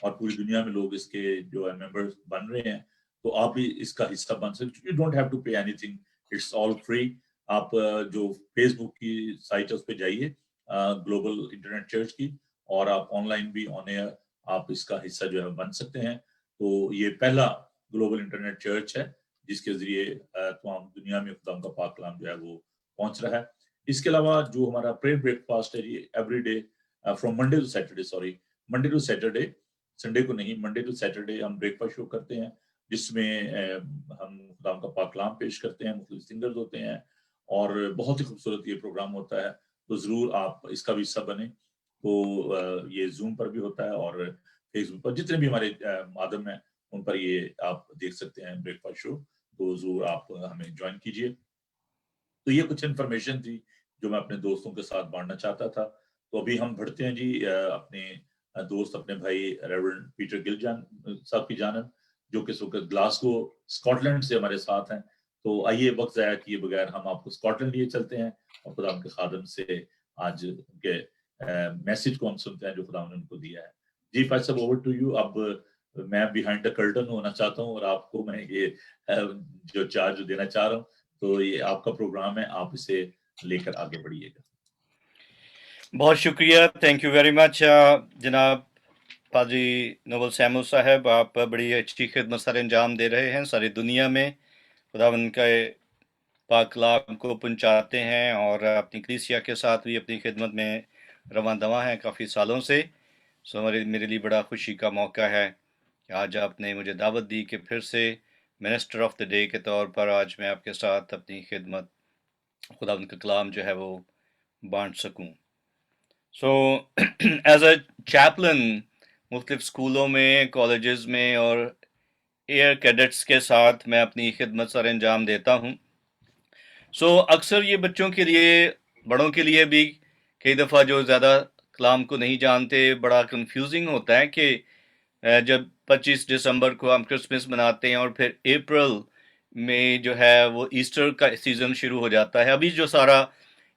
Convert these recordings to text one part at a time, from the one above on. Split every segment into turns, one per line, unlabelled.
اور پوری دنیا میں لوگ اس کے جو ہے ممبرز بن رہے ہیں, تو آپ بھی اس کا حصہ بن سکتے. You don't have to pay anything, it's all free. آپ جو فیس بک کی سائٹ ہے اس پہ جائیے, گلوبل انٹرنیٹ چرچ کی, اور آپ آن لائن بھی آن ایئر آپ اس کا حصہ جو ہے بن سکتے ہیں. تو یہ پہلا گلوبل انٹرنیٹ چرچ ہے جس کے ذریعے تمام دنیا میں خدا کا پاک کلام جو ہے وہ پہنچ رہا ہے. اس کے علاوہ جو ہمارا پریئر بریک فاسٹ ہے یہ every day from Monday to Saturday, Monday to Saturday, Sunday کو نہیں, منڈے ٹو سیٹرڈے ہم بریک فاسٹ شو کرتے ہیں, جس میں ہم خدا کا پاک کلام پیش کرتے ہیں, مختلف سنگرز ہوتے ہیں, اور بہت ہی خوبصورت یہ پروگرام ہوتا ہے. تو ضرور آپ اس کا بھی حصہ بنیں. تو یہ زوم پر بھی ہوتا ہے اور فیس بک پر, جتنے بھی ہمارے مادم ہیں ان پر یہ آپ دیکھ سکتے ہیں بریک فاسٹ شو. تو ضرور آپ ہمیں جوائن کیجئے. تو یہ کچھ انفارمیشن تھی جو میں اپنے دوستوں کے ساتھ بانٹنا چاہتا تھا. تو ابھی ہم بڑھتے ہیں جی اپنے دوست, اپنے بھائی ریورنڈ پیٹر گل صاحب کی جانب, جو کہ اس وقت گلاسگو اسکاٹ لینڈ سے ہمارے ساتھ ہیں. تو آئیے وقت ضائع کیے بغیر ہم آپ کو اسکاٹ لینڈ لیے چلتے ہیں, اور خدا کے خادم سے آج ان کے میسج کو ہم سنتے ہیں جو خدا نے ان کو دیا ہے. جی فیض صاحب, اوور ٹو یو. اب میں بیہائنڈ دا کرٹن ہونا چاہتا ہوں, اور آپ کو میں یہ جو چارج دینا چاہ رہا ہوں. تو یہ آپ کا پروگرام ہے, آپ اسے لے کر آگے بڑھیے گا.
بہت شکریہ, تھینک یو ویری مچ جناب پادری نوبل سیمو صاحب. آپ بڑی اچھی خدمت سر انجام دے رہے ہیں, ساری دنیا میں خداوند کے پاک کلام کو پہنچاتے ہیں, اور اپنی کلیسیا کے ساتھ بھی اپنی خدمت میں رواں دواں ہیں کافی سالوں سے. سو میرے لیے بڑا خوشی کا موقع ہے کہ آج آپ نے مجھے دعوت دی کہ پھر سے منسٹر آف دا ڈے کے طور پر آج میں آپ کے ساتھ اپنی خدمت خداوند کا کلام جو ہے وہ بانٹ سکوں. سو ایز اے چیپلن مختلف اسکولوں میں, کالجز میں اور ایئر کیڈٹس کے ساتھ میں اپنی خدمت سر انجام دیتا ہوں. سو اکثر یہ بچوں کے لیے, بڑوں کے لیے بھی کئی دفعہ جو زیادہ کلام کو نہیں جانتے, بڑا کنفیوزنگ ہوتا ہے کہ جب 25 دسمبر کو ہم کرسمس مناتے ہیں اور پھر اپریل میں جو ہے وہ ایسٹر کا سیزن شروع ہو جاتا ہے. ابھی جو سارا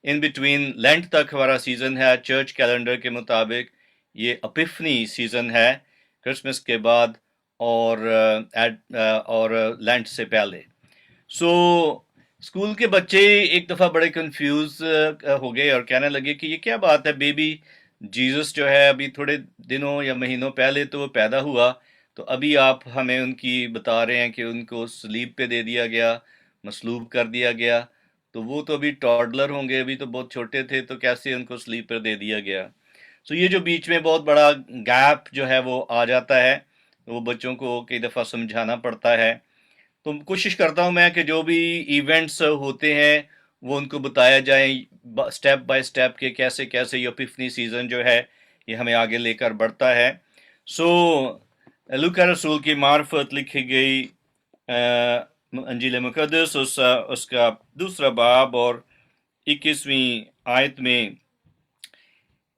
ان بٹوین لینٹ تک ہمارا سیزن ہے چرچ کیلنڈر کے مطابق, یہ اپیفنی سیزن ہے کرسمس کے بعد اور لینٹ سے پہلے. سو اسکول کے بچے ایک دفعہ بڑے کنفیوز ہو گئے اور کہنے لگے کہ یہ کیا بات ہے, بیبی جیزس جو ہے ابھی تھوڑے دنوں یا مہینوں پہلے تو وہ پیدا ہوا, تو ابھی آپ ہمیں ان کی بتا رہے ہیں کہ ان کو صلیب پہ دے دیا گیا, مصلوب کر دیا گیا, تو وہ تو ابھی ٹاڈلر ہوں گے, ابھی تو بہت چھوٹے تھے, تو کیسے ان کو صلیب پر دے دیا گیا. سو یہ جو بیچ میں بہت بڑا گیپ جو ہے وہ آ جاتا ہے, وہ بچوں کو کئی دفعہ سمجھانا پڑتا ہے. تو کوشش کرتا ہوں میں کہ جو بھی ایونٹس ہوتے ہیں وہ ان کو بتایا جائیں سٹیپ بائی سٹیپ کہ کیسے کیسے یہ اپیفنی سیزن جو ہے یہ ہمیں آگے لے کر بڑھتا ہے. سو لوکا رسول کی معرفت لکھی گئی انجیل مقدس اس کا 2 باب اور 21ویں آیت میں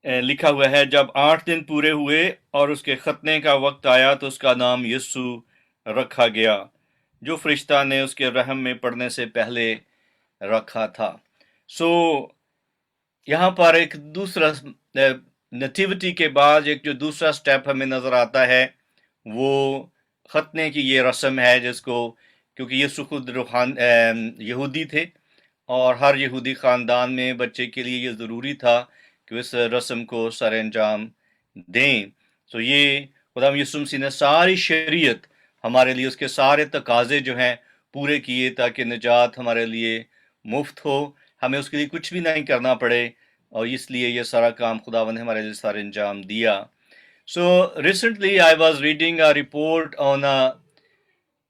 لکھا ہوا ہے, جب 8 دن پورے ہوئے اور اس کے ختنے کا وقت آیا تو اس کا نام یسو رکھا گیا, جو فرشتہ نے اس کے رحم میں پڑنے سے پہلے رکھا تھا. سو یہاں پر ایک دوسرا نیٹیوٹی کے بعد ایک جو دوسرا سٹیپ ہمیں نظر آتا ہے وہ ختنے کی یہ رسم ہے, جس کو کیونکہ یسوع خود یہودی تھے اور ہر یہودی خاندان میں بچے کے لیے یہ ضروری تھا کہ اس رسم کو سر انجام دیں. سو یہ خدا یسوع مسیح نے ساری شریعت ہمارے لیے, اس کے سارے تقاضے جو ہیں پورے کیے تاکہ نجات ہمارے لیے مفت ہو, ہمیں اس کے لیے کچھ بھی نہیں کرنا پڑے, اور اس لیے یہ سارا کام خداوند نے ہمارے لیے سر انجام دیا. So recently I was reading a report on a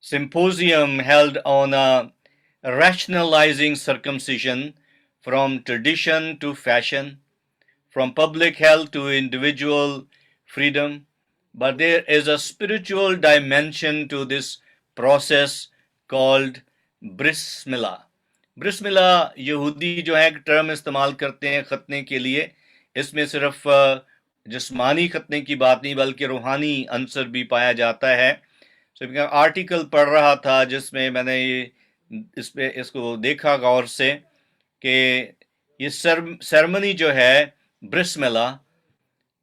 symposium held on rationalizing circumcision from tradition to fashion, from public health to individual freedom. But there is a spiritual dimension to this process called bris milah. برس ملا یہودی جو ہے term استعمال کرتے ہیں ختنے کے لیے, اس میں صرف جسمانی ختنے کی بات نہیں بلکہ روحانی عنصر بھی پایا جاتا ہے. آرٹیکل پڑھ رہا تھا جس میں میں نے اس کو دیکھا غور سے کہ یہ سیرمنی جو ہے bris milah,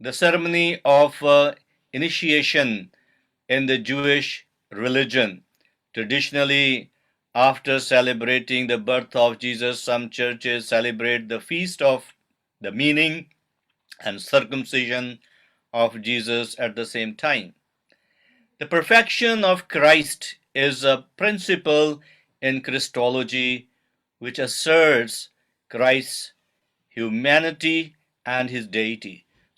the ceremony of initiation in the Jewish religion. Traditionally, after celebrating the birth of Jesus, some churches celebrate the feast of the meaning and circumcision of Jesus at the same time. The perfection of Christ is a principle in Christology which asserts Christ's humanity and his deity.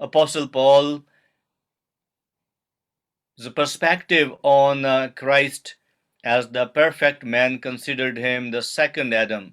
Apostle Paul's perspective on Christ as the perfect man considered him the second Adam.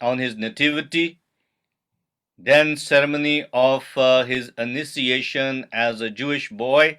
on his nativity, then ceremony of his initiation as a Jewish boy.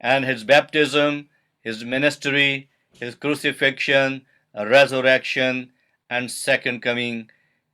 and his baptism, his ministry, his crucifixion, resurrection and second coming,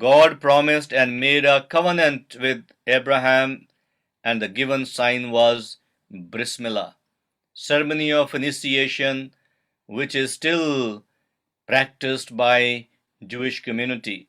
God promised and made a covenant with Abraham, and the given sign was Bris Milah, ceremony of initiation, which is still practiced by Jewish community.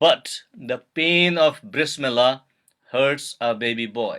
But the pain of Bris Milah hurts a baby boy.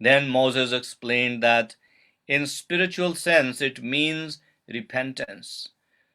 Then Moses explained that in spiritual sense it means repentance.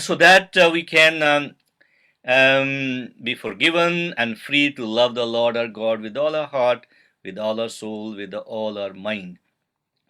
so that we can be forgiven and free to love the Lord our God with all our heart, with all our soul, with all our mind.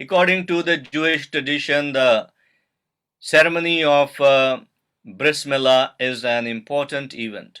According to the Jewish tradition, the ceremony of bris milah is an important event.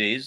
days,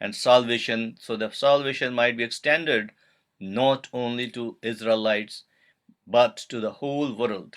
and salvation, so the salvation might be extended not only to Israelites but to the whole world,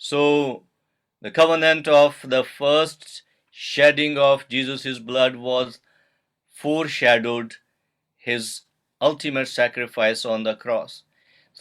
So the covenant of the first shedding of Jesus' blood was foreshadowed his ultimate sacrifice on the cross.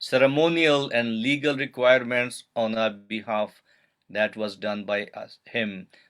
ceremonial and legal requirements on our behalf, that was done by him.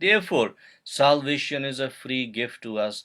Therefore salvation is a free gift to us.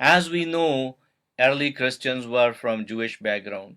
As we know, early Christians were from Jewish background.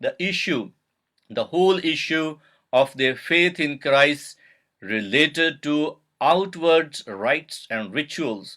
the whole issue of their faith in Christ related to outward rites and rituals.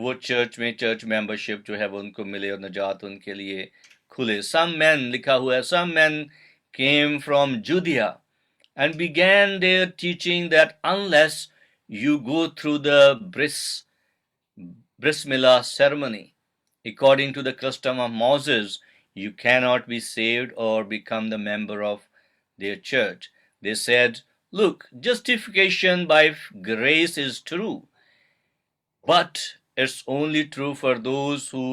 وہ church میں church membership جو ہے وہ ان کو ملے اور نجات ان کے لیے کھلے. Some men لکھا ہوا ہے, some men came from Judea and began their teaching that unless you go through the bris milah ceremony according to the custom of Moses, you cannot be saved or become the member of their church. They said, look, justification by grace is true, but it's only true for those who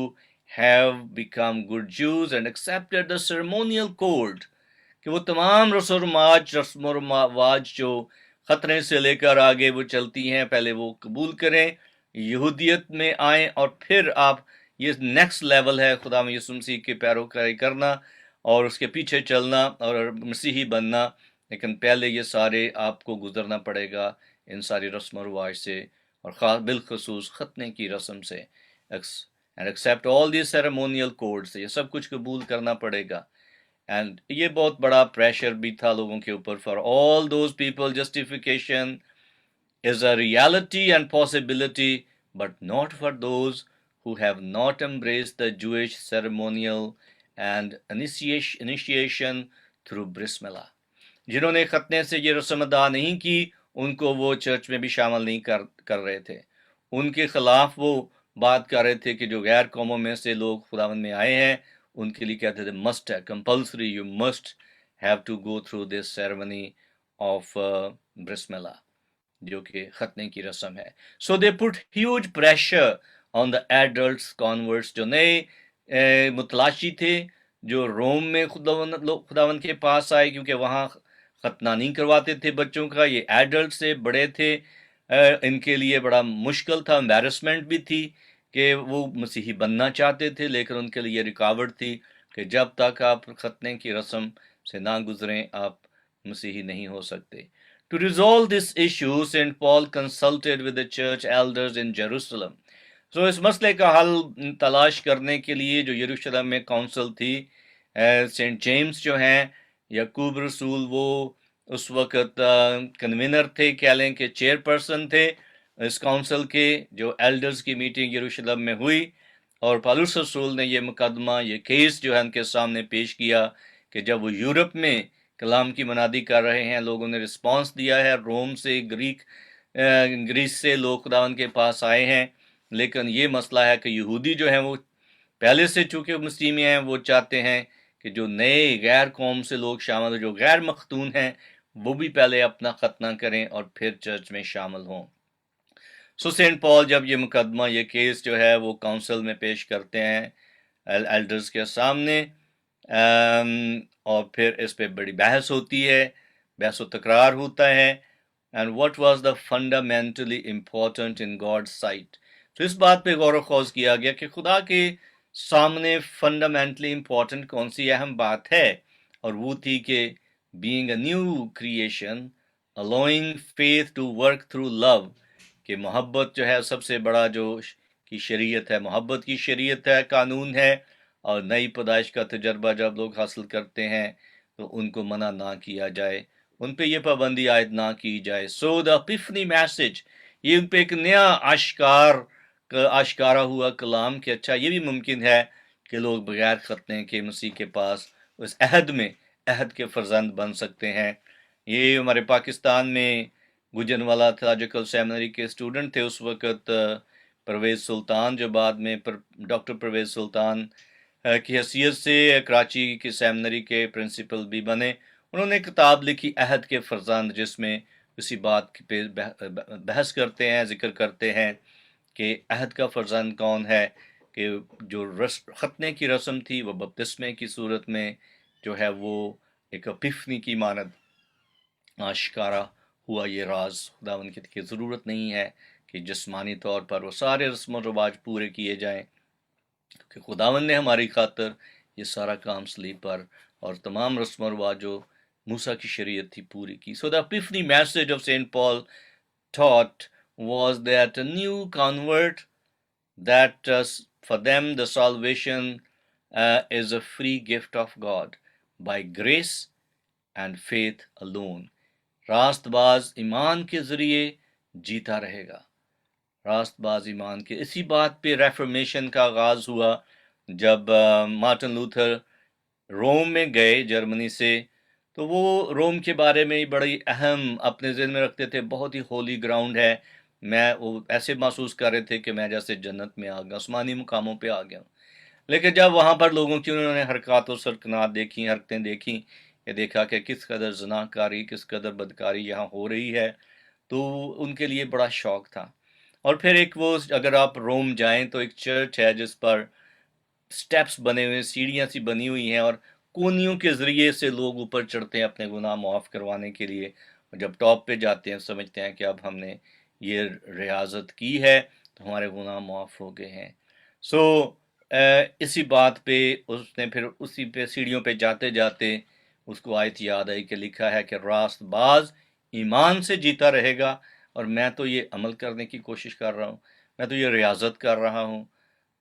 have become good Jews and accepted the ceremonial code. کہ وہ تمام رسم و رواج جو خطرے سے لے کر آگے وہ چلتی ہیں, پہلے وہ قبول کریں, یہودیت میں آئیں, اور پھر آپ یہ نیکسٹ لیول ہے خدا یسوع مسیح کی پیروکاری کرنا اور اس کے پیچھے چلنا اور مسیحی بننا. لیکن پہلے یہ سارے آپ کو گزرنا پڑے گا ان ساری رسم و رواج سے, اور بالخصوص ختنے کی رسم سے. and accept all these ceremonial codes, یہ سب کچھ قبول کرنا پڑے گا. اینڈ یہ بہت بڑا پریشر بھی تھا لوگوں کے اوپر. For all those people justification is a reality and possibility, but not for those who have not embraced the Jewish ceremonial and initiation through bris milah. جنہوں نے ختنے سے یہ رسم ادا نہیں کی, ان کو وہ چرچ میں بھی شامل نہیں کر رہے تھے. ان کے خلاف وہ بات کر رہے تھے کہ جو غیر قوموں میں سے لوگ خداوند میں آئے ہیں, ان کے لیے کہتے تھے مسٹ ہے, compulsory, you must have to go through this ceremony of bris milah, جو کہ ختنے کی رسم ہے. So they put huge pressure on the adults converts, جو نئے متلاشی تھے, جو روم میں خداوند کے پاس آئے, کیونکہ وہاں ختنہ نہیں کرواتے تھے بچوں کا. یہ ایڈلٹ سے بڑے تھے, ان کے لیے بڑا مشکل تھا, امبیرسمنٹ بھی تھی کہ وہ مسیحی بننا چاہتے تھے, لیکن ان کے لیے رکاوٹ تھی کہ جب تک آپ ختنے کی رسم سے نہ گزریں آپ مسیحی نہیں ہو سکتے. To resolve this issue, St. Paul consulted with the church elders in Jerusalem. So اس مسئلے کا حل تلاش کرنے کے لیے جو یروشلم میں کونسل تھی, سینٹ جیمز جو ہیں, یعقوب رسول, وہ اس وقت کنوینر تھے, کہہ لیں کہ چیئر پرسن تھے اس کونسل کے. جو ایلڈرز کی میٹنگ یروشلم میں ہوئی, اور پالوس رسول نے یہ مقدمہ, یہ کیس جو ہے ان کے سامنے پیش کیا کہ جب وہ یورپ میں کلام کی منادی کر رہے ہیں, لوگوں نے رسپانس دیا ہے, روم سے, گریس سے لوگ خداوند کے پاس آئے ہیں, لیکن یہ مسئلہ ہے کہ یہودی جو ہیں وہ پہلے سے چونکہ مسیح میں ہیں, وہ چاہتے ہیں کہ جو نئے غیر قوم سے لوگ شامل, جو غیر مختون ہیں, وہ بھی پہلے اپنا ختنہ کریں اور پھر چرچ میں شامل ہوں. سو سینٹ پال جب یہ مقدمہ, یہ کیس جو ہے وہ کونسل میں پیش کرتے ہیں ایلڈرز کے سامنے, اور پھر اس پہ بڑی بحث ہوتی ہے, بحث و تکرار ہوتا ہے. And what was the fundamentally important in God sight. تو اس بات پہ غور و خوض کیا گیا کہ خدا کے سامنے فنڈامنٹلی امپورٹنٹ کون سی اہم بات ہے, اور وہ تھی کہ being a new creation, allowing faith to work through love, کہ محبت جو ہے سب سے بڑا جو کی شریعت ہے, محبت کی شریعت ہے, قانون ہے, اور نئی پیدائش کا تجربہ جب لوگ حاصل کرتے ہیں تو ان کو منع نہ کیا جائے, ان پہ یہ پابندی عائد نہ کی جائے. سو دا ایپیفنی میسج, یہ ان پہ ایک نیا آشکارا ہوا کلام کہ اچھا یہ بھی ممکن ہے کہ لوگ بغیر ختنے کے مسیح کے پاس اس عہد میں عہد کے فرزند بن سکتے ہیں. یہ ہمارے پاکستان میں گجن والا تھیولوجیکل سیمنری کے اسٹوڈنٹ تھے اس وقت, پرویز سلطان, جو بعد میں ڈاکٹر پرویز سلطان کی حیثیت سے کراچی کی سیمنری کے پرنسپل بھی بنے. انہوں نے کتاب لکھی عہد کے فرزند, جس میں اسی بات پہ بحث کرتے ہیں, ذکر کرتے ہیں کہ عہد کا فرزند کون ہے, کہ جو ختنے کی رسم تھی وہ بپتسمے کی صورت میں جو ہے وہ ایک اپیفنی کی مانند آشکارا ہوا. یہ راز خداوند کی ضرورت نہیں ہے کہ جسمانی طور پر وہ سارے رسم و رواج پورے کیے جائیں, کہ خداوند نے ہماری خاطر یہ سارا کام صلیب پر اور تمام رسم و رواج جو موسیٰ کی شریعت تھی پوری کی. So the epiphany message of St. Paul taught was that a new convert, that for them the salvation is a free gift of God by grace and faith alone. راست باز ایمان کے ذریعے جیتا رہے گا, راست باز ایمان کے. اسی بات پہ ریفرمیشن کا آغاز ہوا جب مارٹن لوتھر روم میں گئے جرمنی سے. تو وہ روم کے بارے میں بڑی اہم اپنے ذہن میں رکھتے تھے، بہت ہی ہولی گراؤنڈ ہے. وہ ایسے محسوس کر رہے تھے کہ میں جیسے جنت میں آ گیا، آسمانی مقاموں پہ آ گیا. لیکن جب وہاں پر لوگوں کی انہوں نے حرکات و سکنات دیکھی، حرکتیں دیکھیں، یہ دیکھا کہ کس قدر زنا کاری، کس قدر بدکاری یہاں ہو رہی ہے، تو ان کے لیے بڑا شوق تھا. اور پھر ایک وہ اگر آپ روم جائیں تو ایک چرچ ہے جس پر سٹیپس بنے ہوئے، سیڑھیاں سی بنی ہوئی ہیں، اور کونیوں کے ذریعے سے لوگ اوپر چڑھتے ہیں اپنے گناہ معاف کروانے کے لیے. اور جب ٹاپ پہ جاتے ہیں سمجھتے ہیں کہ اب ہم نے یہ ریاضت کی ہے تو ہمارے گناہ معاف ہو گئے ہیں. سو اسی بات پہ اس نے پھر اسی پہ سیڑھیوں پہ جاتے جاتے اس کو آیت یاد آئی کہ لکھا ہے کہ راست باز ایمان سے جیتا رہے گا. اور میں تو یہ عمل کرنے کی کوشش کر رہا ہوں، میں تو یہ ریاضت کر رہا ہوں.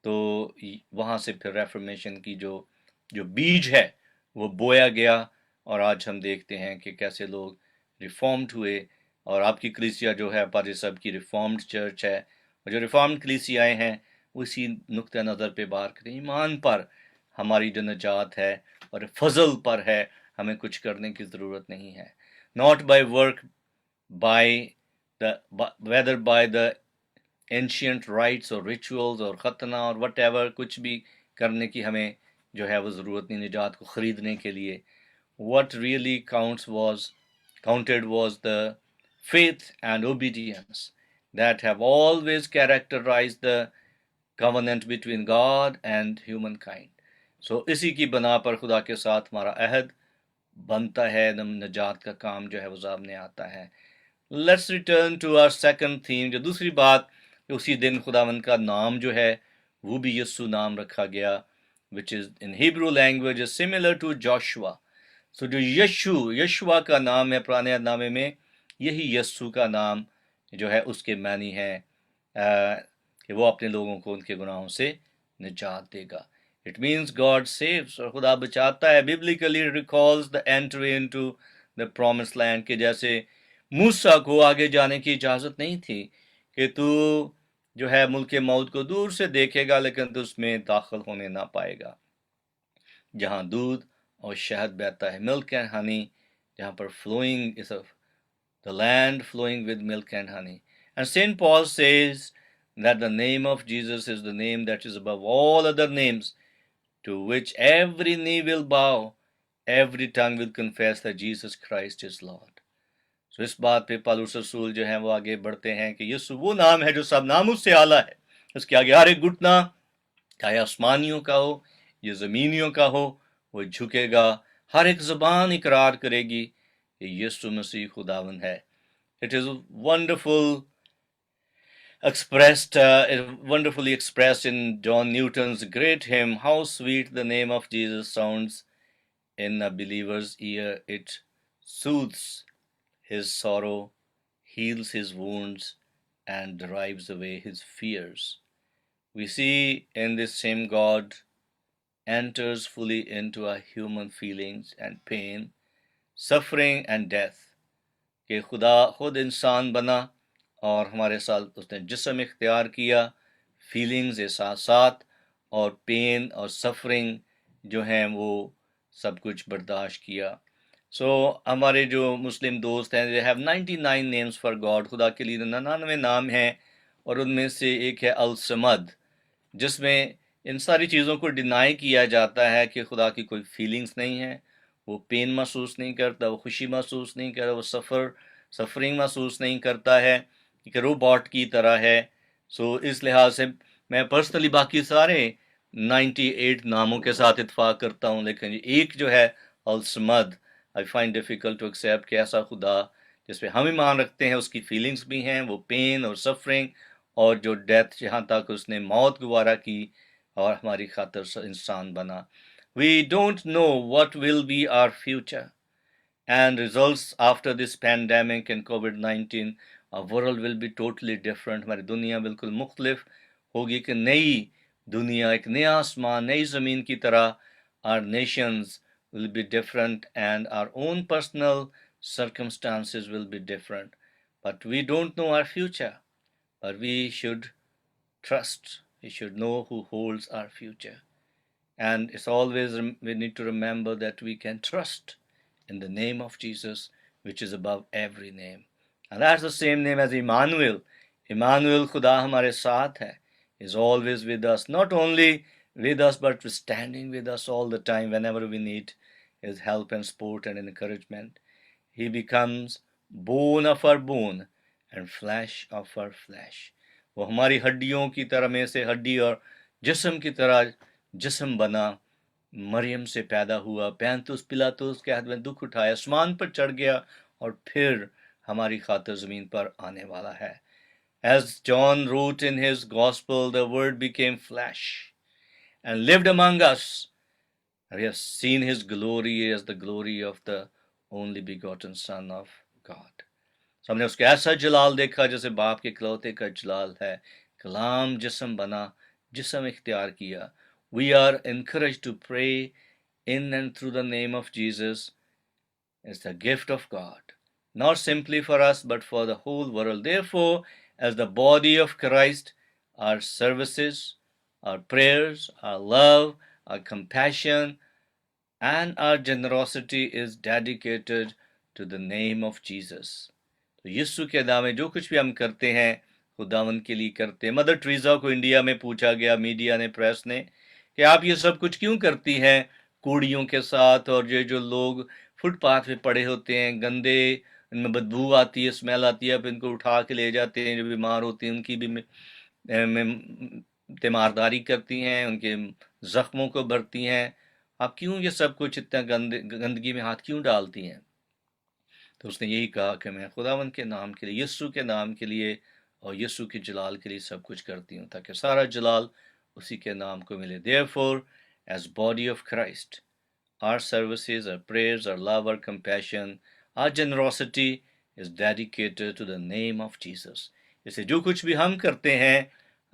تو وہاں سے پھر ریفرمیشن کی جو بیج ہے وہ بویا گیا. اور آج ہم دیکھتے ہیں کہ کیسے لوگ ریفارمڈ ہوئے. اور آپ کی کلیسیا جو ہے پادری صاحب کی ریفارمڈ چرچ ہے. اور جو ریفارمڈ کلیسیائے ہیں وہ اسی نقطہ نظر پہ بات کریں، ایمان پر ہماری جو نجات ہے اور فضل پر ہے، ہمیں کچھ کرنے کی ضرورت نہیں ہے. Not by work, whether by the ancient rites اور rituals اور ختنہ اور وٹ ایور، کچھ بھی کرنے کی ہمیں جو ہے وہ ضرورت نہیں نجات کو خریدنے کے لیے. what really counted was the faith and obedience that have always characterized the covenant between God and humankind. So اسی کی بنا پر خدا کے ساتھ ہمارا عہد بنتا ہے، نجات کا کام جو ہے وہ سامنے آتا ہے. Let's return to our second theme. جو دوسری بات، اسی دن خداوند کا نام جو ہے وہ بھی یسوع نام رکھا گیا، which is in Hebrew language is similar to Joshua. So جو یشوا کا نام ہے پرانے نامے میں، یہی یسوع کا نام جو ہے اس کے معنی ہے کہ وہ اپنے لوگوں کو ان کے گناہوں سے نجات دے گا. It means God saves، اور خدا بچاتا ہے. Biblically recalls the entry into the promised land، کہ جیسے موسیٰ کو آگے جانے کی اجازت نہیں تھی کہ تو جو ہے ملک موت کو دور سے دیکھے گا لیکن تو اس میں داخل ہونے نہ پائے گا، جہاں دودھ اور شہد بہتا ہے، ملک اینڈ ہنی، جہاں پر flowing is the land flowing with milk and honey. And St. Paul says that the name of Jesus is the name that is above all other names, to which every knee will bow, every tongue will confess that Jesus Christ is Lord. So اس بات پہ پالوس رسول جو ہیں وہ آگے بڑھتے ہیں کہ یسوع وہ نام ہے جو سب ناموں سے اعلیٰ ہے. اس کے آگے ہر ایک گھٹنا، چاہے آسمانیوں کا ہو یا زمینیوں کا ہو، وہ جھکے گا. ہر ایک زبان اقرار کرے گی کہ یسوع مسیح خداوند ہے. It is wonderfully expressed in John Newton's great hymn, How Sweet the Name of Jesus Sounds in a Believer's Ear. It soothes his sorrow, heals his wounds, and drives away his fears. We see in this same God enters fully into our human feelings and pain, suffering and death. کہ خدا خود انسان بنا اور ہمارے ساتھ اس نے جسم اختیار کیا، فیلنگز، احساسات اور پین اور سفرنگ جو ہیں وہ سب کچھ برداشت کیا. سو ہمارے جو مسلم دوست ہیں they have 99 names for God، خدا کے لیے 99 نام ہیں، اور ان میں سے ایک ہے الصمد، جس میں ان ساری چیزوں کو ڈینائی کیا جاتا ہے کہ خدا کی کوئی فیلنگز نہیں ہے، وہ پین محسوس نہیں کرتا، وہ خوشی محسوس نہیں کرتا، وہ سفرنگ محسوس نہیں کرتا ہے، کہ روبوٹ کی طرح ہے. سو اس لحاظ سے میں پرسنلی باقی سارے 98 ناموں کے ساتھ اتفاق کرتا ہوں، لیکن ایک جو ہے الصمد، I find difficult to accept کہ ایسا خدا جس پہ ہم ایمان رکھتے ہیں اس کی فیلنگز بھی ہیں، وہ پین اور سفرنگ، اور جو ڈیتھ جہاں تک اس نے موت گوارا کی اور ہماری خاطر انسان بنا. We don't know what will be our future and results after this pandemic and COVID-19. Our world will be totally different. ہماری دنیا بالکل مختلف ہوگی، کہ نئی دنیا، ایک نیا آسمان، نئی زمین کی طرح. Our nations will be different and our own personal circumstances will be different. But we don't know our future. but we should trust. We should know who holds our future. And it's always, we need to remember that we can trust in the name of Jesus, which is above every name. And that's the same name as Emmanuel. Emmanuel, Khuda hamare saath hai, is always with us. Not only with us, but standing with us all the time whenever we need his help and support and encouragement. He becomes bone of our bone and flesh of our flesh. وہ ہماری ہڈیوں کی طرح میں سے ہڈی اور جسم کی طرح جسم بنا، مریم سے پیدا ہوا، پینتوس پلاطس کے ہاتھ میں دکھ اٹھایا، آسمان پر چڑھ گیا اور پھر ہماری خاطر زمین پر آنے والا ہے. As John wrote in his gospel, the word became flesh and lived among us. We have seen his glory as the glory of the only begotten Son of God. So ہم نے اس کا ایسا جلال دیکھا جیسے باپ کے اکلوتے کا جلال ہے. کلام جسم بنا، جسم اختیار کیا. We are encouraged to pray in and through the name of Jesus. It's the gift of God, not simply for us, but for the whole world. Therefore, as the body of Christ, our services, our prayers, our love, our compassion, and our generosity is dedicated to the name of Jesus. تو یسوع کے نام میں جو کچھ بھی ہم کرتے ہیں خداوند کے لیے کرتے ہیں. مدر ٹریزا کو انڈیا میں پوچھا گیا، میڈیا نے، پریس نے، کہ آپ یہ سب کچھ کیوں کرتی ہیں کوڑیوں کے ساتھ، اور یہ جو لوگ فٹ پاتھ پہ پڑے ہوتے ہیں، گندے، ان میں بدبو آتی ہے، اسمیل آتی ہے، پھر ان کو اٹھا کے لے جاتے ہیں، جو بیمار ہوتے ہیں ان کی بھی تیمارداری کرتی ہیں، ان کے زخموں کو بھرتی ہیں. آپ کیوں یہ سب کچھ اتنا گندگی میں ہاتھ کیوں ڈالتی ہیں؟ تو اس نے یہی کہا کہ میں خداوند کے نام کے لیے، یسوع کے نام کے لیے اور یسوع کے جلال کے لیے سب کچھ کرتی ہوں، تاکہ سارا جلال اسی کے نام کو ملے. Therefore, as body of Christ, our services, our prayers, our love, our compassion, our generosity is dedicated to the name of Jesus. اسے جو کچھ بھی ہم کرتے ہیں،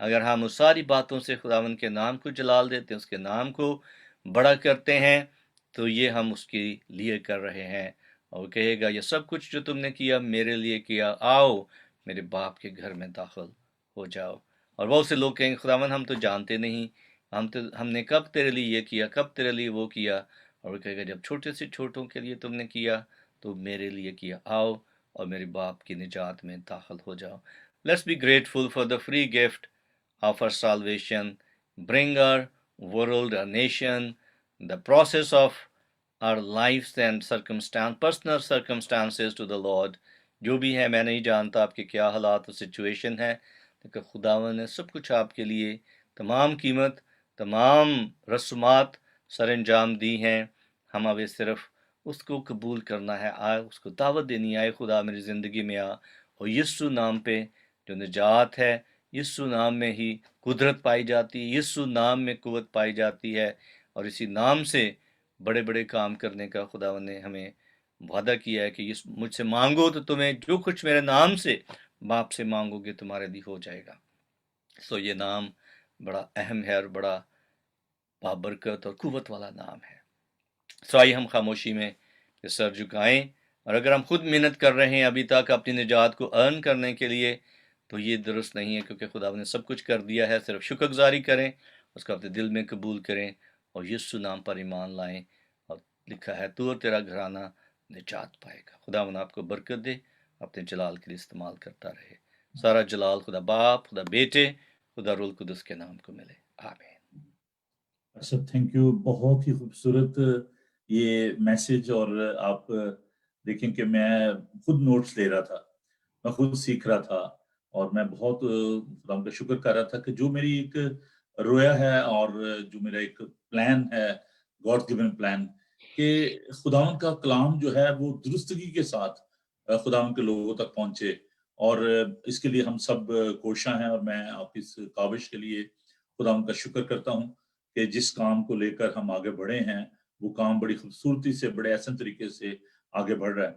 اگر ہم اس ساری باتوں سے خداوند کے نام کو جلال دیتے ہیں، اس کے نام کو بڑا کرتے ہیں، تو یہ ہم اس کے لیے کر رہے ہیں. اور کہے گا یہ سب کچھ جو تم نے کیا میرے لیے کیا، آؤ میرے باپ کے گھر میں داخل ہو جاؤ. اور بہت سے لوگ کہیں گے خداوند ہم تو جانتے نہیں، ہم نے کب تیرے لیے یہ کیا، کب تیرے لیے وہ کیا. اور وہ کہے گا جب چھوٹے سے چھوٹوں کے لیے تم نے کیا تو میرے لیے کیا، آؤ اور میرے باپ کی نجات میں داخل ہو جاؤ. Let's be grateful for the free gift of our salvation. Bring our world, our nation, the process of our lives and personal circumstances to the Lord. جو بھی ہے، میں نہیں جانتا آپ کے کیا حالات و سچویشن ہے، لیکن خداوند نے سب کچھ آپ کے لیے تمام قیمت، تمام رسومات سر انجام دی ہیں. ہم ابھی صرف اس کو قبول کرنا ہے، آئے اس کو دعوت دینی، آئے خدا میری زندگی میں آ، اور یسوع نام پہ جو نجات ہے، یسوع نام میں ہی قدرت پائی جاتی ہے، یسوع نام میں قوت پائی جاتی ہے، اور اسی نام سے بڑے بڑے کام کرنے کا خداوند نے ہمیں وعدہ کیا ہے کہ مجھ سے مانگو تو تمہیں جو کچھ میرے نام سے باپ سے مانگو گے تمہارے لیے ہو جائے گا. سو یہ نام بڑا اہم ہے اور بڑا بابرکت اور قوت والا نام ہے. سو آئیے ہم خاموشی میں سر جھکائیں، اور اگر ہم خود محنت کر رہے ہیں ابھی تک اپنی نجات کو ارن کرنے کے لیے تو یہ درست نہیں ہے، کیونکہ خدا نے سب کچھ کر دیا ہے. صرف شکر گزاری کریں، اس کو اپنے دل میں قبول کریں اور یسوع نام پر ایمان لائیں، اور لکھا ہے تو اور تیرا گھرانہ نجات پائے گا. خدا آپ کو برکت دے، اپنے جلال کے لیے استعمال کرتا رہے. سارا جلال خدا باپ، خدا بیٹے، خدا روح القدس کے نام کو ملے. آمین.
اچھا، تھینک یو. بہت ہی خوبصورت یہ میسج. اور آپ دیکھیں کہ میں خود نوٹس لے رہا تھا، میں خود سیکھ رہا تھا، اور میں بہت خدا کا شکر کر رہا تھا کہ جو میری ایک رویا ہے اور جو میرا ایک پلان ہے، گاڈ گیون پلان، کہ خداوند کا کلام جو ہے وہ درستگی کے ساتھ خداوند کے لوگوں تک پہنچے. اور اس کے لیے ہم سب کوشاں ہیں، اور میں آپ کی اس کاوش کے لیے خداوند کا شکر کرتا ہوں کہ جس کام کو لے کر ہم آگے بڑھے ہیں وہ کام بڑی خوبصورتی سے، بڑے احسن طریقے سے آگے بڑھ رہا ہے.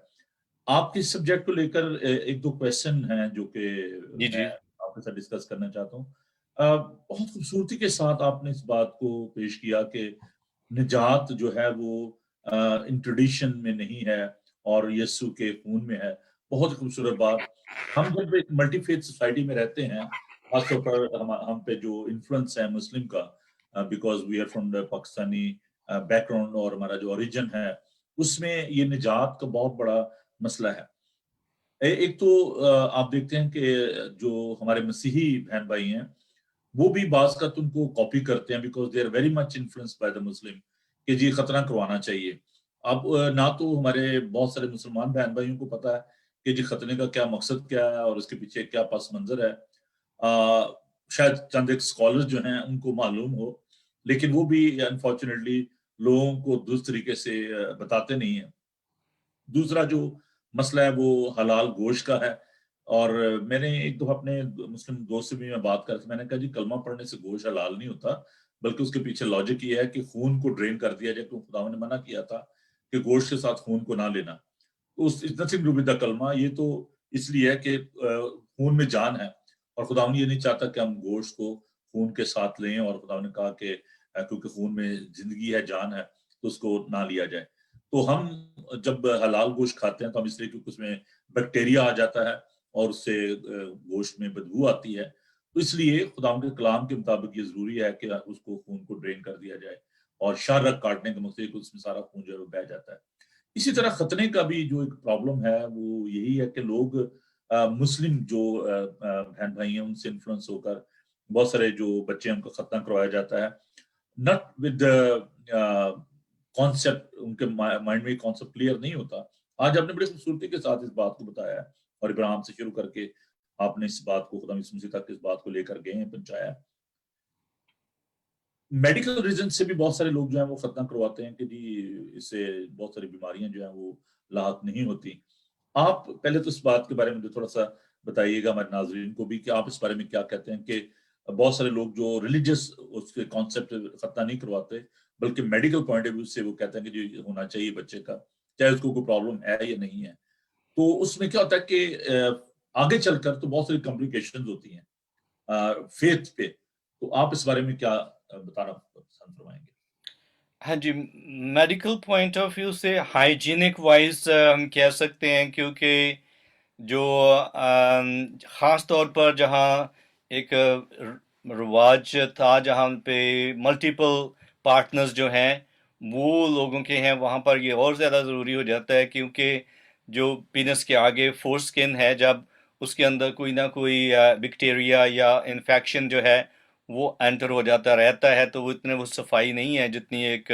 آپ کے سبجیکٹ کو لے کر ایک دو کویسچن ہیں جو کہ میں آپ کے ساتھ ڈسکس کرنا چاہتا ہوں. بہت خوبصورتی کے ساتھ آپ نے اس بات کو پیش کیا کہ نجات جو ہے وہ ان ٹریڈیشن میں نہیں ہے اور یسوع کے خون میں ہے. بہت ہی خوبصورت بات. ہم جب ایک ملٹی فیتھ سوسائٹی میں رہتے ہیں, خاص طور پر ہم پہ جو انفلوئنس ہے مسلم کا, because we are from the Pakistani background, اور ہمارا جو اوریجن ہے اس میں یہ نجات کا بہت بڑا مسئلہ ہے. ایک تو آپ دیکھتے ہیں کہ جو ہمارے مسیحی بہن بھائی ہیں وہ بھی بعض کا ان کو کاپی کرتے ہیں, because they are very much influence by the Muslim, کہ جی ختنہ کروانا چاہیے. اب نہ تو ہمارے بہت سارے مسلمان بہن بھائیوں کو پتا ہے کہ جی ختنے کا کیا مقصد کیا ہے اور اس کے پیچھے کیا پس منظر ہے. شاید چند ایک اسکالر جو ہیں ان کو معلوم ہو, لیکن وہ بھی انفارچونیٹلی لوگوں کو درست طریقے سے بتاتے نہیں ہیں. دوسرا جو مسئلہ ہے وہ حلال گوشت کا ہے, اور میں نے ایک دفعہ اپنے مسلم دوست سے بھی میں بات کر کے میں نے کہا جی کلمہ پڑھنے سے گوشت حلال نہیں ہوتا, بلکہ اس کے پیچھے لاجک یہ ہے کہ خون کو ڈرین کر دیا جائے, کیونکہ خدا نے منع کیا تھا کہ گوشت کے ساتھ خون کو نہ لینا. تو اس نتھنگ ڈو ود دا کلمہ, یہ تو اس لیے ہے کہ خون میں جان ہے, اور خدا نے یہ نہیں چاہتا کہ ہم گوشت کو خون کے ساتھ لیں, اور خدا نے کہا کہ کیونکہ خون میں زندگی ہے, جان ہے, تو اس کو نہ لیا جائے. تو ہم جب حلال گوشت کھاتے ہیں تو ہم اس لیے کیونکہ اس میں بیکٹیریا آ جاتا ہے اور اس سے گوشت میں بدبو آتی ہے, تو اس لیے خدا کے کلام کے مطابق یہ ضروری ہے کہ اس کو خون کو ڈرین کر دیا جائے, اور شارک کاٹنے کے مقصد اس میں سارا خون جو ہے وہ بہ جاتا ہے. اسی طرح ختنے کا بھی جو ایک پرابلم ہے وہ یہی ہے کہ لوگ مسلم جو بہن بھائی ہیں ان سے انفلوئنس ہو کر بہت سارے جو بچے ہیں ان کو ختنہ کروایا جاتا ہے, ناٹ ود کانسیپٹ, ان کے مائنڈ میں کانسیپٹ کلیئر نہیں ہوتا. آج آپ نے بڑی خوبصورتی کے ساتھ اس بات کو بتایا ہے, اور ابراہیم سے شروع کر کے آپ نے اس بات کو خدا یسوع مسیح تک اس بات کو لے کر گئے ہیں, پہنچایا. میڈیکل ریزن سے بھی بہت سارے لوگ جو ہیں وہ ختنہ کرواتے ہیں کہ جی اس سے بہت ساری بیماریاں جو ہیں وہ لاحق نہیں ہوتی. آپ پہلے تو اس بات کے بارے میں تھوڑا سا بتائیے گا ہمارے ناظرین کو بھی کہ آپ اس بارے میں کیا کہتے ہیں کہ بہت سارے لوگ جو ریلیجس اس کے کانسیپٹ ختنہ نہیں کرواتے, بلکہ میڈیکل پوائنٹ آف ویو سے وہ کہتے ہیں کہ جی ہونا چاہیے بچے کا, چاہے اس کو کوئی پرابلم ہے یا نہیں ہے. تو اس میں کیا ہوتا ہے کہ آگے چل کر تو بہت ساری کمپلیکیشنز ہوتی ہیں فیتھ پہ. تو آپ اس بارے میں کیا بتانا پسند فرمائیں گے؟
ہاں جی, میڈیکل پوائنٹ آف ویو سے ہائیجینک وائز ہم کہہ سکتے ہیں, کیونکہ جو خاص طور پر جہاں ایک رواج تھا جہاں پہ ملٹیپل پارٹنرز جو ہیں وہ لوگوں کے ہیں, وہاں پر یہ اور زیادہ ضروری ہو جاتا ہے, کیونکہ جو پینس کے آگے فور سکن ہے, جب اس کے اندر کوئی نہ کوئی بیکٹیریا یا انفیکشن جو ہے وہ انٹر ہو جاتا رہتا ہے, تو وہ اتنے وہ صفائی نہیں ہے جتنی ایک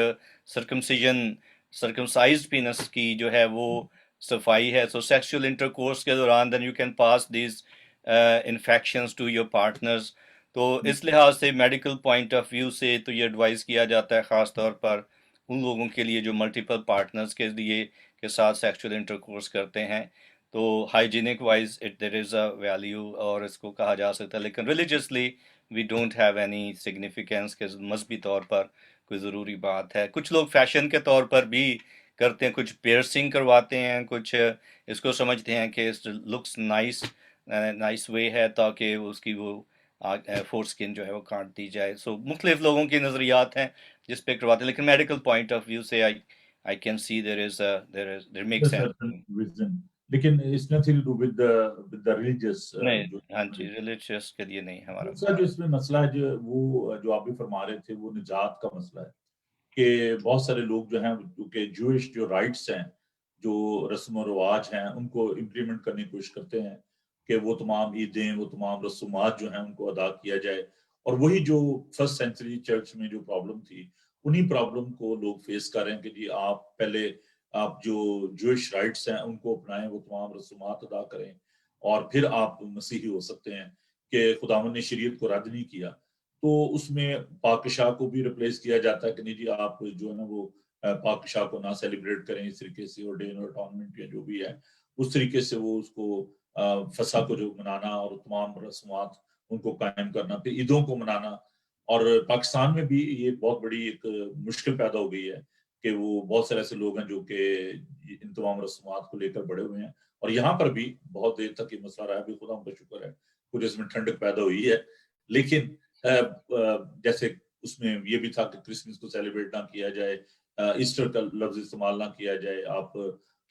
سرکمسائزڈ پینس کی جو ہے وہ صفائی ہے. سو سیکسول انٹرکورس کے دوران then you can pass these infections to your partners. تو اس لحاظ سے میڈیکل پوائنٹ آف ویو سے تو یہ ایڈوائز کیا جاتا ہے خاص طور پر ان لوگوں کے لیے جو ملٹیپل پارٹنرز کے ساتھ سیکسول انٹرکورس کرتے ہیں. تو hygienic wise there is a value اور اس کو کہا جا سکتا ہے, لیکن religiously we don't have any significance کہ مذہبی طور پر کوئی ضروری بات ہے. کچھ لوگ فیشن کے طور پر بھی کرتے ہیں, کچھ پیئرسنگ کرواتے ہیں, کچھ اس کو سمجھتے ہیں کہ لکس نائس وے ہے تاکہ اس کی وہ فور سکن جو ہے وہ کاٹ دی جائے. سو مختلف لوگوں کے نظریات ہیں جس پہ کرواتے ہیں, لیکن میڈیکل پوائنٹ آف ویو سے I can see there makes sense.
لیکن اس میں ریلیجیس
نہیں, ہاں جی, ریلیجیس کے لیے نہیں ہمارا.
دوسرا جو اس میں مسئلہ ہے جو آپ بھی فرما رہے تھے وہ نجات کا مسئلہ ہے کہ بہت سارے لوگ جو ہیں کیونکہ جوئش جو رائٹس ہیں, جو رسم و رواج ہیں, ان کو امپلیمنٹ کرنے کی کوشش کرتے ہیں کہ وہ تمام عیدیں, وہ تمام رسومات جو ہیں ان کو ادا کیا جائے. اور وہی جو فرسٹ سینچری چرچ میں جو پرابلم تھی, انہی پرابلم کو لوگ فیس کر رہے ہیں کہ جی آپ پہلے آپ جو جوئش رائٹس ہیں ان کو اپنائیں, وہ تمام رسومات ادا کریں, اور پھر آپ مسیحی ہو سکتے ہیں. کہ خداوند نے شریعت کو رد نہیں کیا, تو اس میں پاک شاہ کو بھی ریپلیس کیا جاتا ہے کہ نہیں جی آپ جو ہے نا وہ پاک شاہ کو نہ سیلیبریٹ کریں اس طریقے سے, اور ڈے اور اٹانمنٹ یا جو بھی ہے اس طریقے سے وہ اس کو فسح کو جو منانا اور تمام رسومات ان کو قائم کرنا, پھر عیدوں کو منانا. اور پاکستان میں بھی یہ بہت بڑی ایک مشکل پیدا ہو گئی ہے کہ وہ بہت سارے ایسے لوگ ہیں جو کہ ان تمام رسومات کو لے کر بڑے ہوئے ہیں, اور یہاں پر بھی بہت دیر تک یہ مسئلہ رہا ہے. بھی خدا کا شکر ہے کچھ اس میں ٹھنڈک پیدا ہوئی ہے, لیکن جیسے اس میں یہ بھی تھا کہ کرسمس کو سیلیبریٹ نہ کیا جائے, ایسٹر کا لفظ استعمال نہ کیا جائے, آپ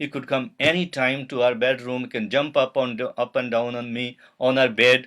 he could come any time to our bedroom, can jump up and down on me on our bed।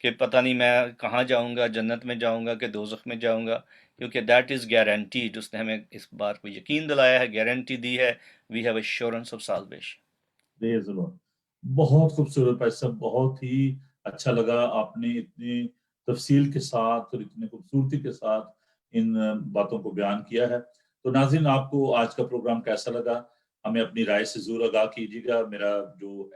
کہ پتہ نہیں میں کہاں جاؤں گا، جنت میں جاؤں گا کہ دوزخ میں جاؤں گا، کیونکہ دیٹ از گارنٹیڈ. اس نے ہمیں اس بات کو یقین دلایا ہے، گارنٹی دی ہے. We have assurance of salvation.
Praise the Lord. بہت خوبصورت بھائی صاحب، بہت ہی اچھا لگا. آپ نے اتنی تفصیل کے ساتھ اور اتنی خوبصورتی کے ساتھ ان باتوں کو بیان کیا ہے. تو ناظرین، آپ کو آج کا پروگرام کیسا لگا؟ ہمیں اپنی رائے سے ضرور آگاہ کیجیے گا. میرا جو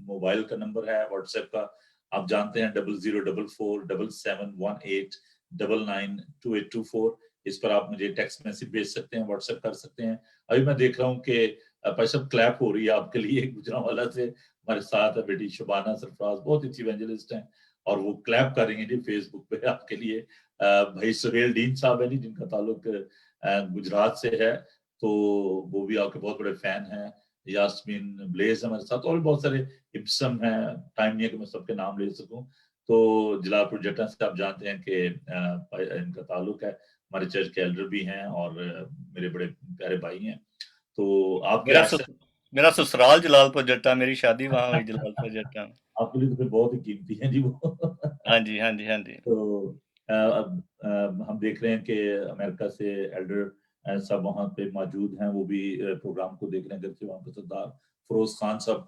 موبائل کا نمبر ہے واٹس ایپ کا آپ جانتے ہیں 00447718992824. اس پر آپ مجھے ٹیکسٹ میسج بھیج سکتے ہیں، واٹس ایپ کر سکتے ہیں. ابھی میں دیکھ رہا ہوں کہ بھائی صاحب کلیپ ہو رہی ہے آپ کے لیے. گجرانوالا سے ہمارے ساتھ ہے بیٹی شبانہ سرفراز، بہت اچھی ایونجلسٹ ہیں، اور وہ کلیپ کر رہی ہیں جی فیس بک پہ آپ کے لیے. بھائی سہیل ڈین صاحب ہیں جی، جن کا تعلق گجرات سے ہے، تو وہ بھی آپ کے بہت بڑے فین ہیں. یاسمین بلیز ہمارے ساتھ، اور بھی بہت سارے ابسم ہیں، ٹائم نہیں ہے کہ میں سب کے نام لے سکوں. تو جلال پور جٹا سے آپ جانتے ہیں کہ ان کا تعلق ہے، ہمارے چرچ کے ایلڈر بھی ہیں اور میرے بڑے پیارے بھائی ہیں. تو آپ کے
میرا سسرال جلال پور جٹا، میری شادی وہاں ہوئی جلال پور جٹا.
آپ کے لیے تو پھر بہت ہی قیمتی ہیں جی وہ.
ہاں جی ہاں جی ہاں جی.
تو ہم دیکھ رہے ہیں کہ امریکہ سے ایلڈر سب وہاں پہ موجود ہیں، وہ بھی پروگرام کو دیکھ رہے ہیں گھر سے. وہاں پہ سردار فروز خان صاحب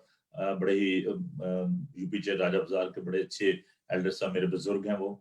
بڑے ہی یو پی راجہ بازار کے بڑے اچھے ایلڈر صاحب، میرے بزرگ ہیں وہ.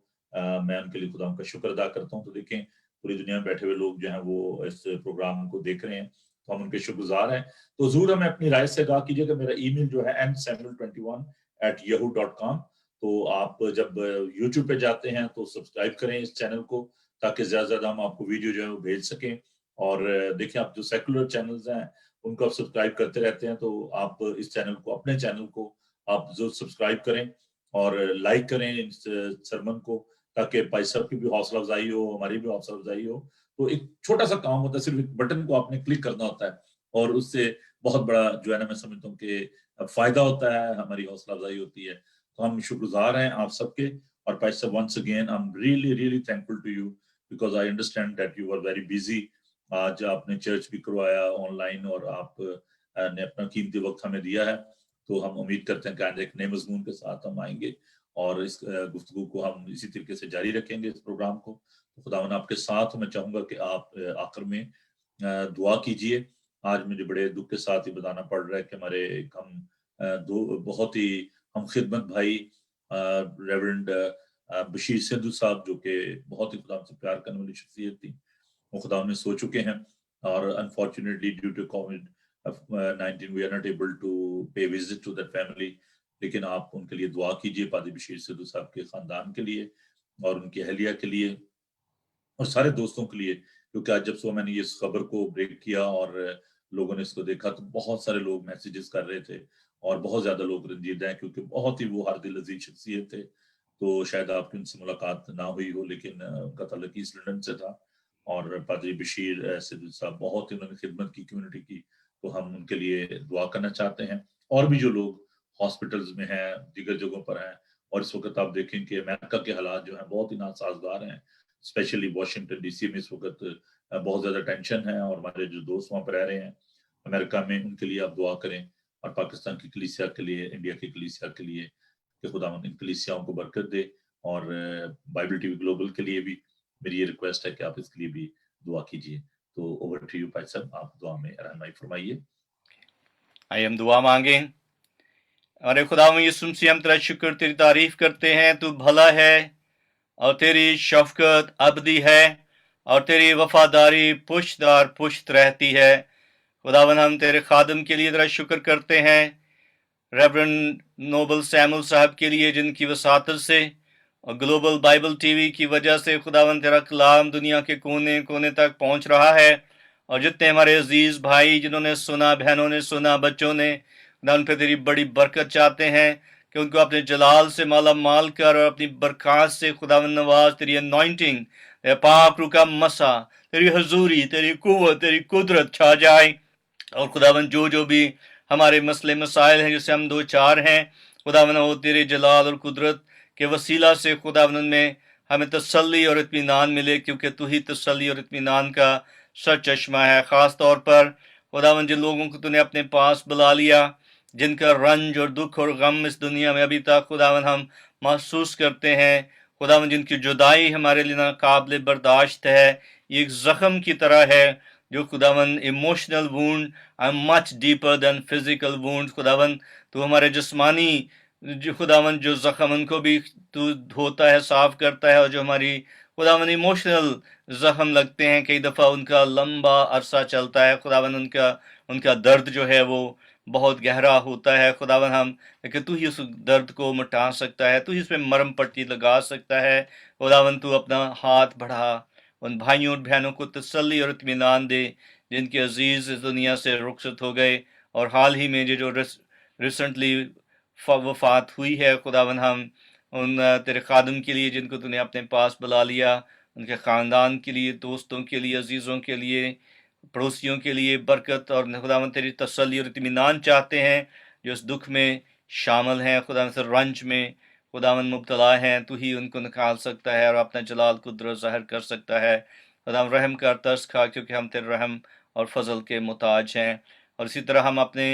میں ان کے لیے خدا ان کا شکر ادا کرتا ہوں. تو دیکھیں پوری دنیا میں بیٹھے ہوئے لوگ جو ہیں وہ اس پروگرام کو دیکھ رہے ہیں، تو ہم ان کے شکر گزار ہیں. تو ضرور ہمیں اپنی رائے سے آگاہ کیجیے گا. میرا ای میل جو ہے nsamuel21@yahoo.com. تو آپ جب یوٹیوب پہ جاتے ہیں تو سبسکرائب کریں اس چینل کو، تاکہ زیادہ زیادہ ہم آپ کو ویڈیو جو ہے وہ بھیج سکیں. اور دیکھیں آپ جو سیکولر چینلز ہیں ان کو آپ سبسکرائب کرتے رہتے ہیں، تو آپ اس چینل کو، اپنے چینل کو آپ ضرور سبسکرائب کریں اور لائک کریں اس سرمن کو، تاکہ بھائی صاحب کی بھی حوصلہ افزائی ہو، ہماری بھی حوصلہ افزائی ہو. تو ایک چھوٹا سا کام ہوتا ہے، صرف ایک بٹن کو آپ نے کلک کرنا ہوتا ہے، اور اس سے بہت بڑا جو ہے نا میں سمجھتا ہوں کہ فائدہ ہوتا ہے، ہماری حوصلہ افزائی ہوتی ہے. تو ہم شکر گزار ہیں آپ سب کے. اور بھائی صاحب once again I'm really thankful to you because I understand that you were very busy. آج آپ نے چرچ بھی کروایا آن لائن، اور آپ نے اپنا قیمتی وقت ہمیں دیا ہے. تو ہم امید کرتے ہیں کہ آج ایک نئے مضمون کے ساتھ ہم آئیں گے، اور اس گفتگو کو ہم اسی طریقے سے جاری رکھیں گے، اس پروگرام کو. خداوند آپ کے ساتھ. میں چاہوں گا کہ آپ آخر میں دعا کیجئے. آج مجھے بڑے دکھ کے ساتھ ہی بتانا پڑ رہا ہے کہ ہمارے ہم دو بہت ہی ہم خدمت بھائی ریورنڈ بشیر سندھو صاحب، جو کہ بہت ہی خدا سے پیار کرنے والی شخصیت تھی، وہ خدا میں سو چکے ہیں. اور انفارچونیٹلی ڈیو ٹو کووڈ-19 we are not able to pay visit to that family. لیکن آپ ان کے لیے دعا کیجیے، پادری بشیر سندھو صاحب کے خاندان کے لیے اور ان کی اہلیہ کے لیے اور سارے دوستوں کے لیے. کیونکہ آج جب صبح میں نے یہ خبر کو بریک کیا اور لوگوں نے اس کو دیکھا، تو بہت سارے لوگ میسیجز کر رہے تھے، اور بہت زیادہ لوگ رنجیدہ ہیں، کیونکہ بہت ہی وہ ہر دل عزیز شخصیت تھے. تو شاید آپ کی ان سے ملاقات نہ ہوئی ہو، لیکن ان کا تعلق ایسٹ لنڈن سے تھا. اور پادری بشیر سندھو صاحب بہت انہوں نے خدمت کی کمیونٹی کی. تو ہم ان کے لیے دعا کرنا چاہتے ہیں. اور بھی جو لوگ ہاسپٹلز میں ہیں، دیگر جگہوں پر ہیں، اور اس وقت آپ دیکھیں کہ امریکہ کے حالات جو ہیں بہت ہی ناسازگار ہیں. اسپیشلی واشنگٹن ڈی سی میں اس وقت بہت زیادہ ٹینشن ہے، اور ہمارے جو دوست وہاں پر رہ رہے ہیں امریکہ میں، ان کے لیے آپ دعا کریں. اور پاکستان کی کلیسیا کے لیے، انڈیا کی کلیسیا کے لیے، کہ خداوند ان کلیسیاؤں کو برکت دے. اور بائبل ٹی وی گلوبل کے لیے بھی میری یہ ریکویسٹ ہے کہ آپ اس کے لیے بھی دعا کیجیے. تو اوور ٹو یو بھائی صاحب، آپ دعا میں رہنمائی فرمائیے.
آئیے ہم دعا مانگیں. ارے خداوند یسوع مسیح، ہم تیرا شکر، تیری تعریف کرتے ہیں. تو بھلا ہے اور تیری شفقت ابدی ہے، اور تیری وفاداری پشت دار پشت رہتی ہے. خداوند ہم تیرے خادم کے لیے تیرا شکر کرتے ہیں، ریورنڈ نوبل سیمول صاحب کے لیے، جن کی وساطت سے اور گلوبل بائبل ٹی وی کی وجہ سے خداوند تیرا کلام دنیا کے کونے کونے تک پہنچ رہا ہے. اور جتنے ہمارے عزیز بھائی جنہوں نے سنا، بہنوں نے سنا، بچوں نے، خداوند پہ تیری بڑی برکت چاہتے ہیں کہ ان کو اپنے جلال سے مالا مال کر، اور اپنی برکات سے خداوند نواز. تیری انوائنٹنگ، تیرے پاک روح کا مسا، تیری حضوری، تیری قوت، تیری قدرت چھا جائے. اور خداوند جو بھی ہمارے مسئلے مسائل ہیں جسے ہم دو چار ہیں، خداوند وہ تیرے جلال اور قدرت کے وسیلہ سے خداوند میں ہمیں تسلی اور اطمینان ملے، کیونکہ تو ہی تسلی اور اطمینان کا سر چشمہ ہے. خاص طور پر خداوند جن لوگوں کو تو نے اپنے پاس بلا لیا، جن کا رنج اور دکھ اور غم اس دنیا میں ابھی تک خداوند ہم محسوس کرتے ہیں خداوند، جن کی جدائی ہمارے لیے ناقابل برداشت ہے، یہ ایک زخم کی طرح ہے جو خداوند ایموشنل وونڈ مچ ڈیپر دین فزیکل وونڈ، خداوند تو ہمارے جسمانی جو خداوند جو زخم ان کو بھی تو دھوتا ہے، صاف کرتا ہے، اور جو ہماری خداوند ایموشنل زخم لگتے ہیں کئی دفعہ ان کا لمبا عرصہ چلتا ہے خداوند، ان کا درد جو ہے وہ بہت گہرا ہوتا ہے خداوند، ہم لیکن تو ہی اس درد کو مٹا سکتا ہے، تو ہی اس پہ مرم پٹی لگا سکتا ہے خداوند، تو اپنا ہاتھ بڑھا ان بھائیوں اور بہنوں کو تسلی اور اطمینان دے جن کے عزیز اس دنیا سے رخصت ہو گئے، اور حال ہی میں جو ریسنٹلی وفات ہوئی ہے خداوند، ہم ان تیرے خادم کے لیے جن کو تو نے اپنے پاس بلا لیا، ان کے خاندان کے لیے، دوستوں کے لیے، عزیزوں کے لیے، پڑوسیوں کے لیے برکت اور خداوند تیری تسلی اور اطمینان چاہتے ہیں، جو اس دکھ میں شامل ہیں خداوند، سے رنج میں خداوند مبتلا ہیں، تو ہی ان کو نکال سکتا ہے اور اپنا جلال قدرت ظاہر کر سکتا ہے خداوند، رحم کر، ترس کھا، کیونکہ ہم تیرے رحم اور فضل کے محتاج ہیں، اور اسی طرح ہم اپنے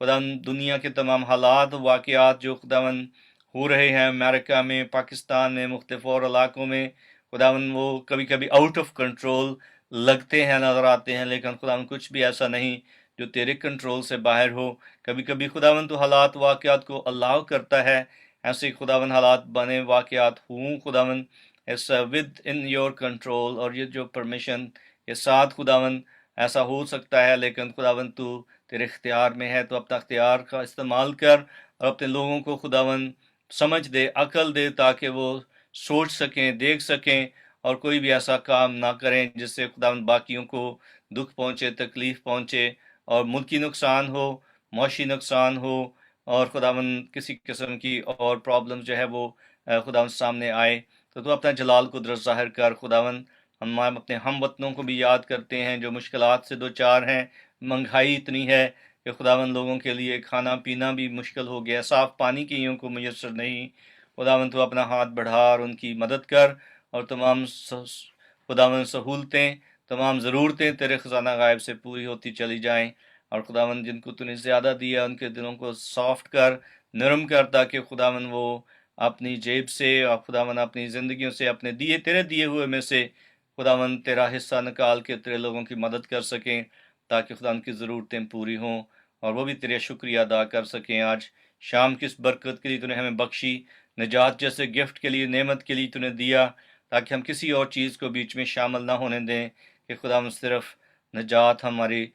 خداوند دنیا کے تمام حالات و واقعات جو خداوند ہو رہے ہیں امریکہ میں، پاکستان میں، مختلف اور علاقوں میں خداوند، وہ کبھی کبھی آؤٹ آف کنٹرول لگتے ہیں، نظر آتے ہیں، لیکن خداوند کچھ بھی ایسا نہیں جو تیرے کنٹرول سے باہر ہو۔ کبھی کبھی خداوند تو حالات واقعات کو الاؤ کرتا ہے، ایسے خداوند حالات بنے واقعات ہوں خداوند، is within your control, اور یہ جو پرمیشن کے ساتھ خداوند ایسا ہو سکتا ہے، لیکن خداوند تو تیرے اختیار میں ہے، تو اپنا اختیار کا استعمال کر اور اپنے لوگوں کو خداوند سمجھ دے، عقل دے، تاکہ وہ سوچ سکیں، دیکھ سکیں، اور کوئی بھی ایسا کام نہ کریں جس سے خداوند باقیوں کو دکھ پہنچے، تکلیف پہنچے، اور ملکی نقصان ہو، معاشی نقصان ہو، اور خداوند کسی قسم کی اور پرابلم جو ہے وہ خداوند سامنے آئے، تو اپنا جلال قدرت ظاہر کر خداوند۔ ہم اپنے ہم وطنوں کو بھی یاد کرتے ہیں جو مشکلات سے دوچار ہیں، مہنگائی اتنی ہے کہ خداوند لوگوں کے لیے کھانا پینا بھی مشکل ہو گیا، صاف پانی کی ان کو میسر نہیں، خداوند تو اپنا ہاتھ بڑھا اور ان کی مدد کر، اور تمام خداوند سہولتیں، تمام ضرورتیں تیرے خزانہ غائب سے پوری ہوتی چلی جائیں، اور خداوند جن کو تو نے زیادہ دیا ان کے دلوں کو سافٹ کر، نرم کر، تاکہ خداوند وہ اپنی جیب سے اور خداوند اپنی زندگیوں سے اپنے تیرے دیے ہوئے میں سے خداوند تیرا حصہ نکال کے تیرے لوگوں کی مدد کر سکیں، تاکہ خداوند کی ضرورتیں پوری ہوں، اور وہ بھی تیرے شکریہ ادا کر سکیں۔ آج شام کی اس برکت کے لیے تو نے ہمیں بخشی، نجات جیسے گفٹ کے لیے، نعمت کے لیے تو نے دیا، تاکہ ہم کسی اور چیز کو بیچ میں شامل نہ ہونے دیں، کہ خداوند صرف نجات ہماری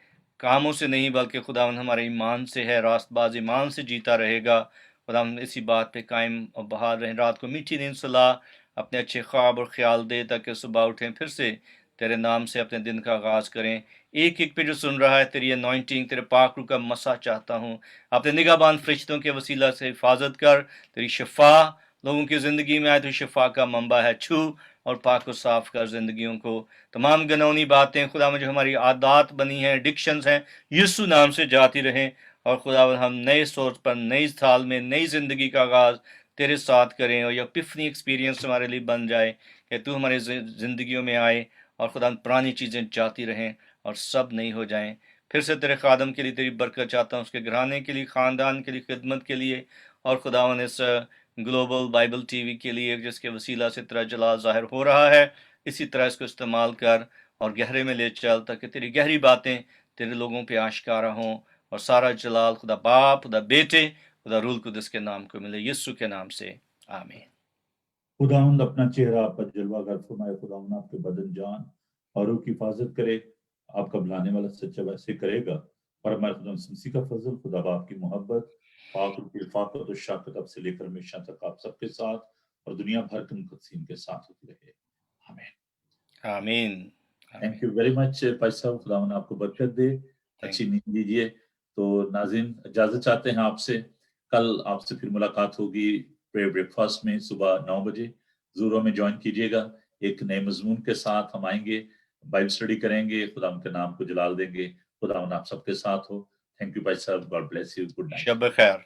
کاموں سے نہیں بلکہ خداوند ہمارے ایمان سے ہے، راست باز ایمان سے جیتا رہے گا، خداوند اسی بات پہ قائم اور بحال رہیں، رات کو میٹھی نیند سلا، اپنے اچھے خواب اور خیال دے، تاکہ صبح اٹھیں پھر سے تیرے نام سے اپنے دن کا آغاز کریں۔ ایک ایک پہ جو سن رہا ہے تیری انوائنٹنگ، تیرے پاک روح کا مسا چاہتا ہوں، اپنے نگہبان فرشتوں کے وسیلہ سے حفاظت کر، تیری شفا لوگوں کی زندگی میں آئے، تو شفا کا منبع ہے، چھو اور پاک و صاف کر زندگیوں کو، تمام گنونی باتیں خدا میں جو ہماری عادات بنی ہیں، ڈکشنز ہیں، یسوع نام سے جاتی رہیں، اور خدا ہم نئے سوچ پر، نئی سال میں نئی زندگی کا آغاز تیرے ساتھ کریں، اور یہ اپیفنی ایکسپیرینس ہمارے لیے بن جائے کہ تو ہماری زندگیوں میں آئے، اور خدا پرانی چیزیں جاتی رہیں اور سب نئی ہو جائیں۔ پھر سے تیرے خادم کے لیے تیری برکت چاہتا ہوں، اس کے گھرانے کے لیے، خاندان کے لیے، خدمت کے لیے، اور خداوند اس گلوبل بائبل ٹی وی کے لیے جس کے وسیلہ سے تیرا جلال ظاہر ہو رہا ہے، اسی طرح اس کو استعمال کر اور گہرے میں لے چل، تاکہ تیری گہری باتیں تیرے لوگوں پہ آشکارا ہوں، اور سارا جلال خدا باپ، خدا بیٹے، خدا روح القدس کے نام کو ملے، یسوع کے نام سے، آمین۔
خداوند اپنا چہرہ آپ پر جلوہ گر فرمائے، خداوند آپ کے بدن جان اور روح کی حفاظت کرے، آپ کا بلانے والا سچا ویسے کرے گا، اور ہمارے خدا مسیح کا فضل، خدا باپ کی محبت، پاک روح کی رفاقت اور شفقت اب سے لے کر ہمیشہ تک آپ سب کے ساتھ اور دنیا بھر کے مقدسین کے ساتھ ہوتی رہے، آمین۔
آمین۔
تھینک یو ویری مچ بھائی صاحب، خداوند آپ کو برکت دے، اچھی نیند لیجیے۔ تو ناظرین اجازت چاہتے ہیں آپ سے، کل آپ سے پھر ملاقات ہوگی بریک فاسٹ میں صبح 9 بجے، زوروں میں جوائن کیجیے گا، ایک نئے مضمون کے ساتھ ہم آئیں گے، بائبل اسٹڈی کریں گے، خدا ان کے نام کو جلال دیں گے، خدا آپ سب کے ساتھ ہو۔ تھینک یو بھائی صاحب، God bless you, good night.
شب خیر۔